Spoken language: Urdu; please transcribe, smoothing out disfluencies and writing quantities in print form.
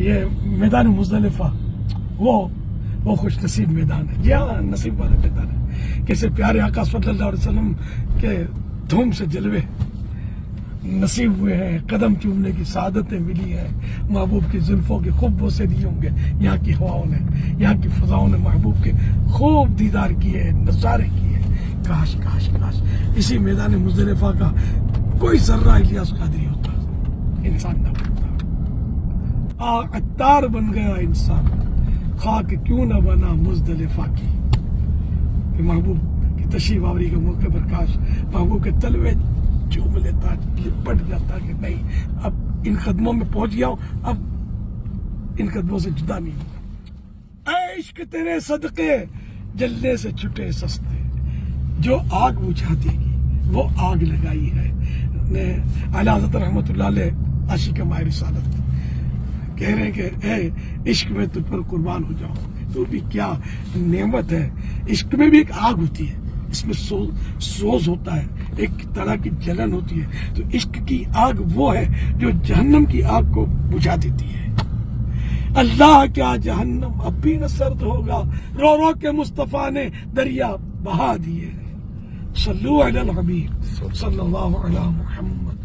یہ میدان مزدلفہ وہ خوش نصیب میدان ہے. جی ہاں، نصیب والا میدان ہے. کیسے پیارے آقا صلی اللہ علیہ وسلم کے دھوم سے جلوے نصیب ہوئے ہیں، قدم چومنے کی سعادتیں ملی ہیں، محبوب کی زلفوں کے خوب بوسے دیے ہوں گے. یہاں کی ہواؤں نے، یہاں کی فضاؤں نے محبوب کے خوب دیدار کیے، نظارے کیے. کاش کاش کاش اسی میدان مزدلفہ کا کوئی ذرہ الیاس قادری ہوتا، انسان نہ بنتا. عطار بن گیا انسان، خاک کیوں نہ بنا مزدلفہ کی. کہ محبوب کی تشریف آوری کے موقع پر کاش محبوب کے تلوے چوم لیتا، لپٹ جاتا کہ نہیں، اب ان قدموں میں پہنچ گیا ہوں، اب ان قدموں سے جدا نہیں ہوں. اے عشق تیرے صدقے جلنے سے چھٹے سستے، جو آگ بجھا دے گی وہ آگ لگائی ہے. اعلیٰ حضرت رحمۃ اللہ علیہ عاشق ماہ رسالت کہہ رہے ہیں کہ اے عشق میں تجھ پر قربان ہو جاؤں. تو بھی کیا نعمت ہے. عشق میں بھی ایک آگ ہوتی ہے، اس میں سوز ہوتا ہے، ایک طرح کی جلن ہوتی ہے. تو عشق کی آگ وہ ہے جو جہنم کی آگ کو بجھا دیتی ہے. اللہ کیا جہنم اب بھی نہ سرد ہوگا، رو رو کے مصطفیٰ نے دریا بہا دیے. صلو علی الحبیب صلی اللہ علی محمد.